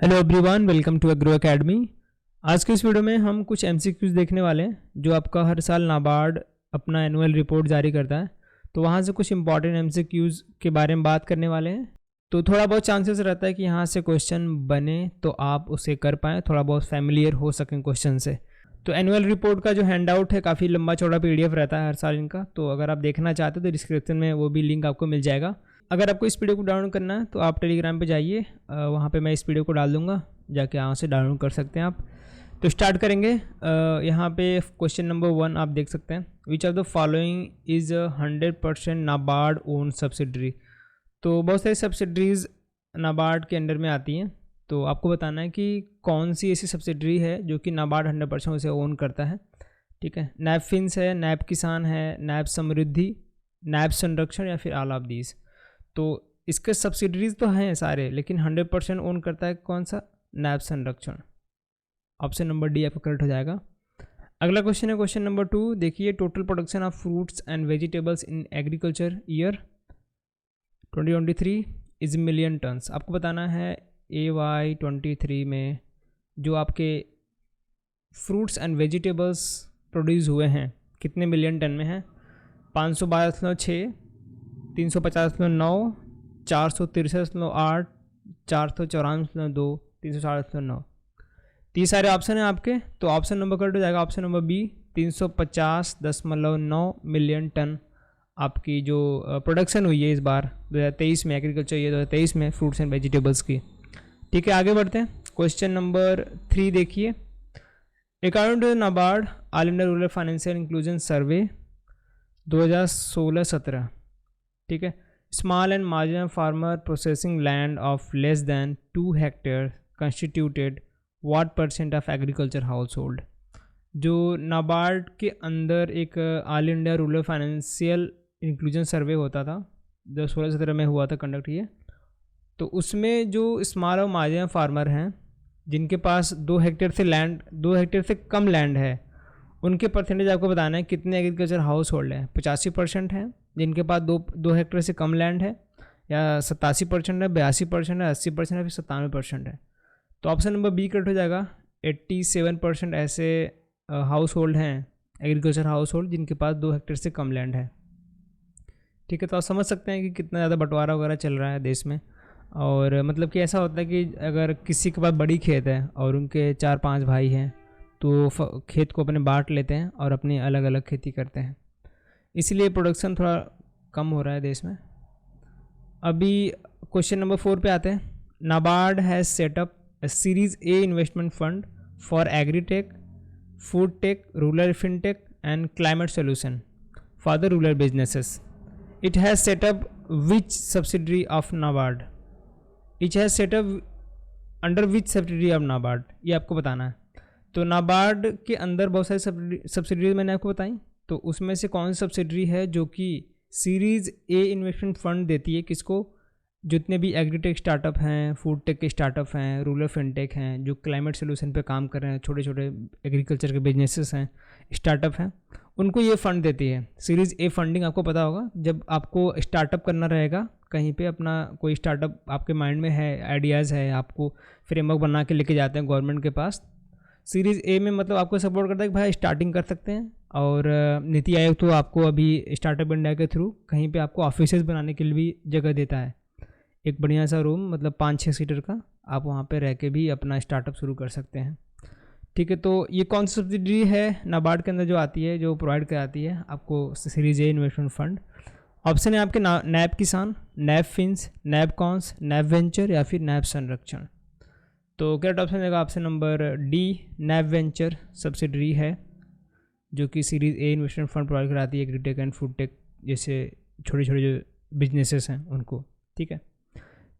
Hello everyone, welcome to Agro Academy. आज के इस वीडियो में हम कुछ एमसीक्यूज देखने वाले हैं जो आपका हर साल नाबार्ड अपना एनुअल रिपोर्ट जारी करता है। तो वहाँ से कुछ इंपॉर्टेंट एमसीक्यूज के बारे में बात करने वाले हैं। तो थोड़ा बहुत चांसेस रहता है कि यहाँ से क्वेश्चन बने तो आप उसे कर पाएँ, थोड़ा बहुत फैमिलियर हो सकें क्वेश्चन से। तो एनुअल रिपोर्ट का जो हैंड आउट है काफ़ी लंबा चौड़ा PDF रहता है हर साल इनका। तो अगर आप देखना चाहते हो तो डिस्क्रिप्शन में वो भी लिंक आपको मिल जाएगा। अगर आपको इस वीडियो को डाउनलोड करना है तो आप टेलीग्राम पे जाइए, वहाँ पे मैं इस वीडियो को डाल दूँगा, जाके यहाँ से डाउनलोड कर सकते हैं आप। तो स्टार्ट करेंगे। यहाँ पे क्वेश्चन नंबर 1 आप देख सकते हैं, which of the following is 100% NABARD own subsidiary. तो बहुत सारी सब्सिडरीज नाबार्ड के अंडर में आती हैं। तो आपको बताना है कि कौन सी ऐसी सब्सिडरी है जो कि नाबार्ड 100% उसे ओन करता है। ठीक है, नैब फिन्स है, नैब किसान है, नैब समृद्धि, नैब संरक्षण या फिर ऑल ऑफ दीज। तो इसके सब्सिडरीज तो हैं सारे, लेकिन 100% ओन करता है कौन सा? नैब संरक्षण। ऑप्शन नंबर डी आपका करेक्ट हो जाएगा। अगला क्वेश्चन है क्वेश्चन नंबर 2। देखिए, total production of fruits and vegetables in agriculture year 2023 is million turns. आपको बताना है AY 23 में जो आपके फ्रूट्स एंड वेजिटेबल्स प्रोड्यूस हुए हैं कितने मिलियन टन में हैं? 512.6, 350.9, 463.8, 494.2, 360.9। 30 सारे ऑप्शन हैं आपके। तो ऑप्शन नंबर करेक्ट हो जाएगा option number B, 350.9 million ton आपकी जो प्रोडक्शन हुई है इस बार 2023 में, एग्रीकल्चर ईयर 2023 में फ्रूट्स एंड वेजिटेबल्स की। ठीक है, आगे बढ़ते हैं। क्वेश्चन नंबर 3 देखिए, according to NABARD all India rural financial inclusion survey 2016-17, ठीक है, small and marginal farmer processing land of less than 2 hectare constituted what % of agriculture household. जो नाबार्ड के अंदर एक all India rural financial inclusion survey होता था, 2016-17 में हुआ था कंडक्ट ये। तो उसमें जो स्मॉल और मार्जिनल फार्मर हैं जिनके पास 2 हेक्टेयर से लैंड, 2 हेक्टेयर से कम लैंड है, उनके परसेंटेज आपको बताना है कितने एग्रीकल्चर हाउस होल्ड है। 85% है जिनके पास 2 हेक्टेयर से कम लैंड है, या 87% है, 82% है, 80% है, फिर 97% है। तो ऑप्शन नंबर बी करेक्ट हो जाएगा। 87% ऐसे हाउस होल्ड हैं, एग्रीकल्चर हाउस होल्ड, जिनके पास 2 हेक्टेयर से कम लैंड है। ठीक है, तो आप समझ सकते हैं कि कितना ज़्यादा बंटवारा वगैरह चल रहा है देश में। और मतलब कि ऐसा होता है कि अगर किसी के पास बड़ी खेत है और उनके 4-5 भाई हैं तो खेत को अपने बांट लेते हैं और अपनी अलग अलग खेती करते हैं, इसलिए प्रोडक्शन थोड़ा कम हो रहा है देश में। अभी क्वेश्चन नंबर 4 पे आते हैं। NABARD has setup a Series A investment fund for agri-tech, food tech, rural fintech and climate solution for the rural businesses. It has set up which subsidiary of NABARD? It has set up under which subsidiary of NABARD? ये आपको बताना है। तो नाबार्ड के अंदर बहुत सारी subsidiary मैंने आपको बताई, तो उसमें से कौन सी सब्सिडरी है जो कि सीरीज़ A इन्वेस्टमेंट फंड देती है किसको? जितने भी एग्रीटेक स्टार्टअप हैं, फूड टेक के स्टार्टअप हैं, रूरल फिनटेक हैं, जो क्लाइमेट सोल्यूशन पे काम कर रहे हैं, छोटे छोटे एग्रीकल्चर के बिजनेसेस हैं, स्टार्टअप हैं, उनको ये फ़ंड देती है। सीरीज़ ए फंडिंग आपको पता होगा, जब आपको स्टार्टअप करना रहेगा कहीं पे, अपना कोई स्टार्टअप आपके माइंड में है, आइडियाज़ है, आपको फ्रेमवर्क बना के लेके जाते हैं गवर्नमेंट के पास। सीरीज़ ए में मतलब आपको सपोर्ट करता है कि भाई स्टार्टिंग कर सकते हैं। और नीति आयोग तो आपको अभी स्टार्टअप इंडिया के थ्रू कहीं पे आपको ऑफिसेज बनाने के लिए भी जगह देता है, एक बढ़िया सा रूम, मतलब 5-6 सीटर का, आप वहाँ पे रह के भी अपना स्टार्टअप शुरू कर सकते हैं। ठीक है, तो ये कौन सी सब्सिडरी है नाबार्ड के अंदर जो आती है, जो प्रोवाइड कराती है आपको series A investment fund? Option है आपके नैब किसान, नैब फिन्स, नैब कॉन्स, नैब वेंचर या फिर नैब संरक्षण। तो करेक्ट ऑप्शन रहेगा ऑप्शन नंबर डी, नैब वेंचर सब्सिडरी है जो कि series A investment fund provide कराती है एग्रीटेक एंड फूड टेक जैसे छोटे छोटे जो बिजनेसेस हैं उनको। ठीक है,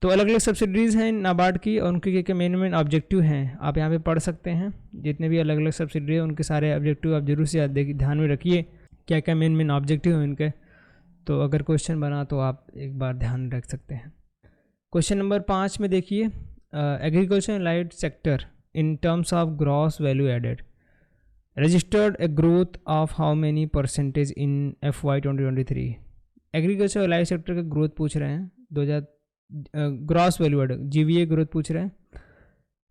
तो अलग अलग सब्सिडरीज़ हैं नाबार्ड की और उनके क्या मेन ऑब्जेक्टिव हैं आप यहाँ पे पढ़ सकते हैं। जितने भी अलग अलग सब्सिडरी हैं उनके सारे ऑब्जेक्टिव आप जरूर से ध्यान में रखिए, क्या क्या मेन ऑब्जेक्टिव हैं उनके। तो अगर क्वेश्चन बना तो आप एक बार ध्यान रख सकते हैं। क्वेश्चन नंबर 5 में देखिए, agriculture and allied sector in terms of gross value added registered a growth of how many % in FY 2023। Agriculture और लाइट सेक्टर का ग्रोथ पूछ रहे हैं, 2000 gross value add GVA growth पूछ रहे हैं।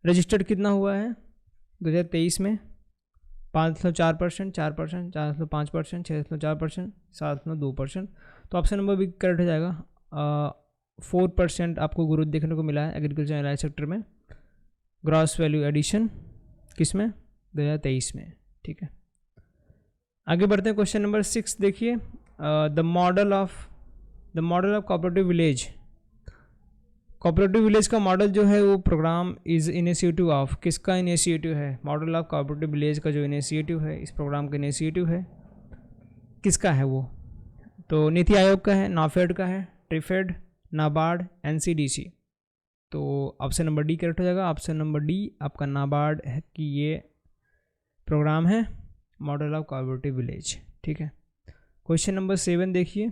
रजिस्टर्ड कितना हुआ है 2023 में? 504%, 4%, 405%, 604%, 702%। तो ऑप्शन नंबर बी करेक्ट हो जाएगा। 4% आपको ग्रोथ देखने को मिला है एग्रीकल्चर एंड लाइफ सेक्टर में, ग्रॉस वैल्यू एडिशन किस में? 2023 में। ठीक है, आगे बढ़ते हैं। क्वेश्चन नंबर 6 देखिए, the model of cooperative village. Cooperative village का मॉडल जो है वो प्रोग्राम इज इनिशिएटिव ऑफ, किसका इनिशिएटिव है? मॉडल ऑफ कोऑपरेटिव विलेज का जो इनिशिएटिव है, इस प्रोग्राम का इनिशिएटिव है, किसका है वो? तो नीति आयोग का है, नाफेड का है, ट्रिफेड, नाबार्ड, एनसीडीसी। तो ऑप्शन नंबर डी करेक्ट हो जाएगा। ऑप्शन नंबर डी आपका नाबार्ड है कि ये प्रोग्राम है मॉडल ऑफ कोऑपरेटिव विलेज। ठीक है, क्वेश्चन नंबर 7 देखिए,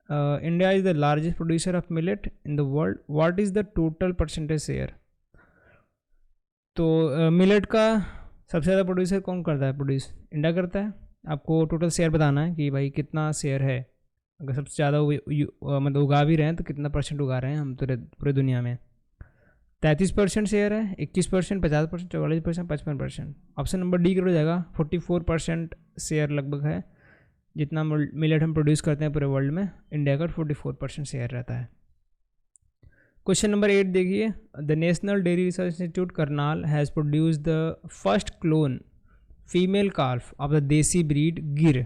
India is the largest producer of millet in the world, what is the total percentage share? तो मिलेट का सबसे ज़्यादा प्रोड्यूसर कौन करता है? प्रोड्यूस इंडिया करता है। आपको टोटल शेयर बताना है कि भाई कितना शेयर है, अगर सबसे ज़्यादा मतलब उगा भी रहे हैं तो कितना परसेंट उगा रहे हैं हम पूरे दुनिया में? 33% शेयर है, 21%, 50%, 44%, 55%। ऑप्शन नंबर डी हो जाएगा। 44% शेयर लगभग है जितना मिलेट हम प्रोड्यूस करते हैं पूरे वर्ल्ड में, इंडिया का 44% शेयर रहता है। क्वेश्चन नंबर 8 देखिए, the national dairy research institute Karnal has produce the first clone female calf of the desi breed गिर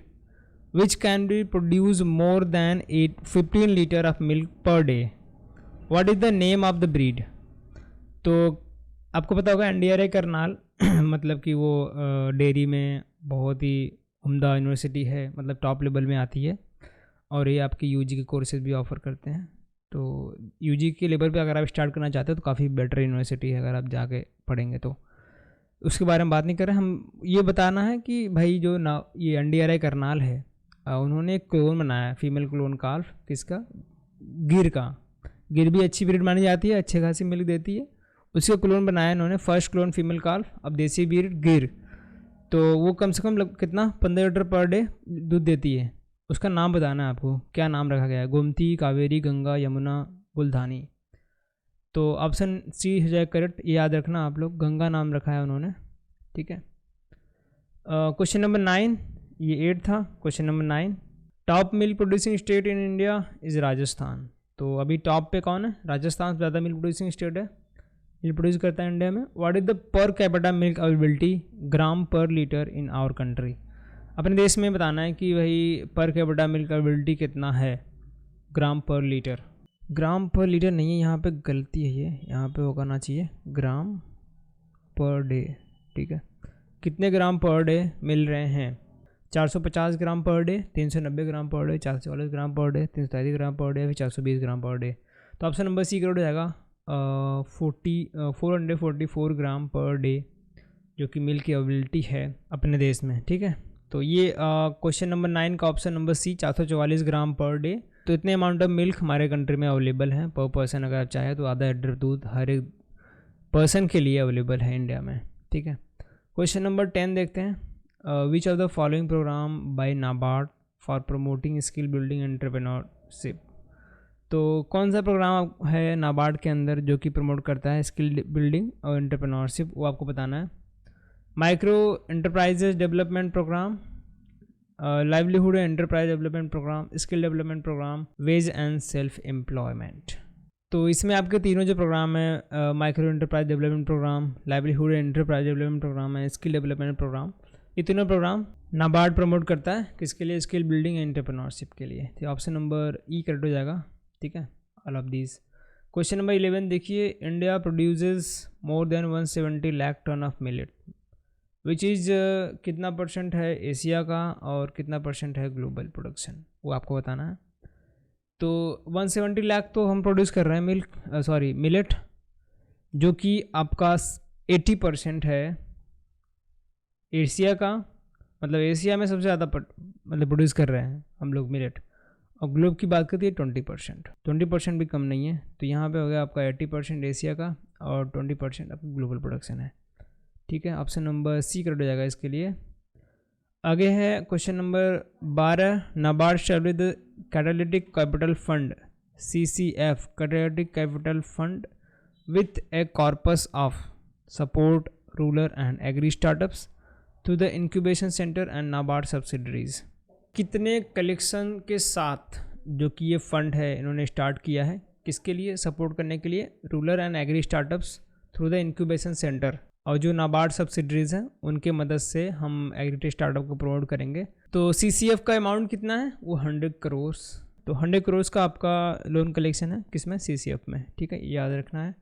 which can be produce more than 15 liter of milk per day. What is the name of the breed? तो आपको पता होगा NDRA Karnal मतलब कि वो dairy में बहुत ही उम्दा यूनिवर्सिटी है, मतलब टॉप लेवल में आती है, और ये आपकी यूजी के कोर्सेज भी ऑफ़र करते हैं। तो यूजी के लेवल पे अगर आप स्टार्ट करना चाहते हो तो काफ़ी बेटर यूनिवर्सिटी है, अगर आप जाके पढ़ेंगे तो। उसके बारे में बात नहीं कर रहे हम, ये बताना है कि भाई जो ना ये NDRA करनाल है, उन्होंने एक क्लोन बनाया, फीमेल क्लोन calf, किसका? गिर का। गिर भी अच्छी ब्रीड मानी जाती है, अच्छे खासी मिल्क देती है, उसका क्लोन बनाया इन्होंने, फर्स्ट क्लोन फीमेल calf अब देसी ब्रीड गिर। तो वो कम से कम कितना 15 लीटर पर डे दूध देती है। उसका नाम बताना है आपको, क्या नाम रखा गया है? गोमती, कावेरी, गंगा, यमुना, गुलधानी। तो ऑप्शन सी हो जाए करेक्ट, ये याद रखना आप लोग, गंगा नाम रखा है उन्होंने। ठीक है, क्वेश्चन नंबर 9, ये 8 था। Question number 9, top milk producing state in India is Rajasthan. तो अभी टॉप पे कौन है? राजस्थान ज़्यादा मिल्क प्रोड्यूसिंग स्टेट है, मिल्क प्रोड्यूस करता है इंडिया में। What is the per capita milk availability gram per litre in our country? अपने देश में बताना है कि भाई पर कैपिटा मिल्क अवेलेबिलिटी कितना है ग्राम पर लीटर। ग्राम पर लीटर नहीं है, यहाँ पे गलती है, ये यहाँ पे होना चाहिए ग्राम पर डे। ठीक है, कितने ग्राम पर डे मिल रहे हैं? 450 ग्राम पर डे, 390 ग्राम पर डे, 440 ग्राम पर डे, 333 ग्राम पर डे, फिर 420 ग्राम पर डे। तो ऑप्शन नंबर सी करेक्ट हो जाएगा। 444 ग्राम पर डे जो कि मिल्क की अवेलेबिलिटी है अपने देश में। ठीक है, तो ये क्वेश्चन नंबर 9 का ऑप्शन नंबर सी 444 ग्राम पर डे। तो इतने अमाउंट ऑफ मिल्क हमारे कंट्री में अवेलेबल है पर पर्सन, अगर आप चाहें तो आधा लीटर दूध हर एक पर्सन के लिए अवेलेबल है इंडिया में। ठीक है, क्वेश्चन नंबर 10 देखते हैं, which of the following programme by NABARD for promoting skill building entrepreneurship. तो कौन सा प्रोग्राम है नाबार्ड के अंदर जो कि प्रमोट करता है स्किल बिल्डिंग और एंटरप्रेन्योरशिप, वो आपको बताना है। Micro enterprises development programme, livelihood enterprise development programme, skill development programme, wage and self employment. तो इसमें आपके तीनों जो प्रोग्राम है, micro enterprise development programme, livelihood enterprise development programme है, स्किल डेवलपमेंट प्रोग्राम, ये तीनों प्रोग्राम नाबार्ड प्रमोट करता है किसके लिए? स्किल बिल्डिंग एंड एंटरप्रेन्योरशिप के लिए। तो ऑप्शन नंबर ई करेक्ट हो जाएगा। ठीक है, all of these. Question number 11 देखिए, India produces more than 170 lakh ton of millet which is कितना परसेंट है एशिया का और कितना परसेंट है ग्लोबल प्रोडक्शन, वो आपको बताना है। तो 170 लाख तो हम प्रोड्यूस कर रहे हैं मिलेट, जो कि आपका 80% है एशिया का, मतलब एशिया में सबसे ज़्यादा मतलब प्रोड्यूस कर रहे हैं हम लोग मिलेट। और ग्लोब की बात करती है 20% भी कम नहीं है। तो यहाँ पे हो गया आपका 80% एशिया का और 20% आपका ग्लोबल प्रोडक्शन है। ठीक है, ऑप्शन नंबर सी करेक्ट हो जाएगा इसके लिए। आगे है question number 12, NABARD established the catalytic capital fund CCF catalytic capital fund with A corpus of support rural and agri startups through the incubation center and NABARD subsidiaries। कितने collection के साथ जो कि ये फंड है इन्होंने स्टार्ट किया है, किसके लिए, सपोर्ट करने के लिए rural and agri startups through the incubation centre, और जो नाबार्ड सब्सिडरीज हैं उनके मदद से हम एग्रीटेक स्टार्टअप को प्रोवाइड करेंगे। तो CCF का अमाउंट कितना है, वो 100 करोड़। तो 100 करोड़ का आपका लोन कलेक्शन है किसमें, CCF में, ठीक है, याद रखना है।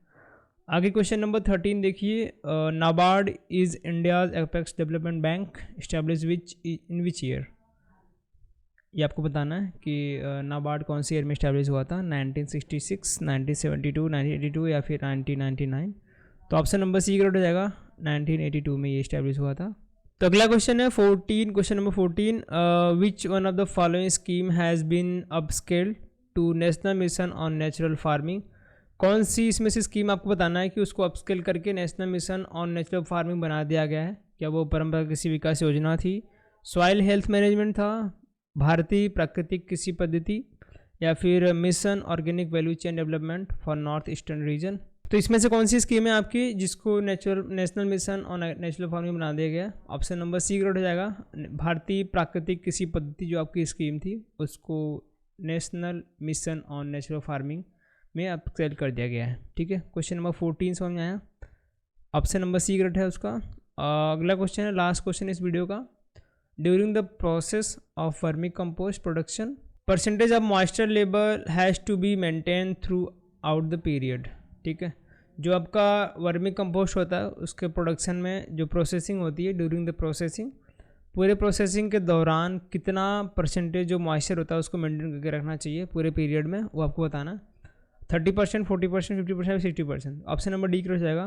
आगे क्वेश्चन नंबर 13 देखिए, NABARD is India's apex development bank establish in which year. ये आपको बताना है कि नाबार्ड कौन सी ईयर में इस्टेब्लिश हुआ था, 1966, 1972, 1982 या फिर 1999। तो ऑप्शन नंबर सी करेक्ट हो जाएगा, 1982 में ये इस्टेब्लिश हुआ था। तो अगला क्वेश्चन है 14, question number 14, which one of the following scheme has been upscaled to national mission on natural farming. कौन सी इसमें से स्कीम आपको बताना है कि उसको अपस्केल करके national mission on natural farming बना दिया गया है। क्या वो परंपरागत कृषि विकास योजना थी, सॉइल हेल्थ मैनेजमेंट था, भारतीय प्राकृतिक कृषि पद्धति, या फिर mission organic value chain development for north eastern region. तो इसमें से कौन सी स्कीम है आपकी जिसको national mission on natural farming बना दिया गया। ऑप्शन नंबर सी करेक्ट हो जाएगा, भारतीय प्राकृतिक कृषि पद्धति जो आपकी स्कीम थी उसको national mission on natural farming में अपस्केल कर दिया गया है। ठीक है, क्वेश्चन नंबर 14 समझ में आया, ऑप्शन नंबर सी करेक्ट है उसका। अगला क्वेश्चन है, लास्ट क्वेश्चन इस वीडियो का, during the process of vermi compost production percentage of moisture level has to be maintain throughout the period. ठीक है, जो आपका वर्मी कंपोस्ट होता है उसके प्रोडक्शन में जो प्रोसेसिंग होती है, ड्यूरिंग द प्रोसेसिंग, पूरे प्रोसेसिंग के दौरान कितना परसेंटेज जो मॉइस्चर होता है उसको मेंटेन करके रखना चाहिए पूरे पीरियड में, वो आपको बताना। 30%, 40%, 50%, 60%। ऑप्शन नंबर डी हो जाएगा,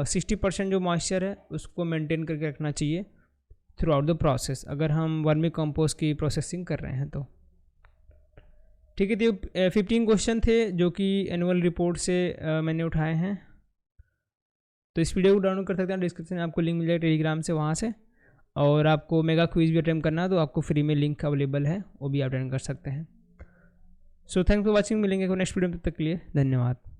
60% जो मॉइस्चर है उसको मेंटेन करके रखना चाहिए थ्रू आउट द प्रोसेस, अगर हम वर्मी कंपोस्ट की प्रोसेसिंग कर रहे हैं तो। ठीक है, तो 15 क्वेश्चन थे जो कि एनुअल रिपोर्ट से मैंने उठाए हैं। तो इस वीडियो को डाउनलोड कर सकते हैं, डिस्क्रिप्शन में आपको लिंक मिल जाएगा टेलीग्राम से, वहाँ से। और आपको मेगा क्विज भी अटेंड करना है तो आपको फ्री में लिंक अवेलेबल है, वो भी अटेंड कर सकते हैं। सो थैंक्स फॉर वॉचिंग, मिलेंगे नेक्स्ट वीडियो में, तब तक के लिए धन्यवाद।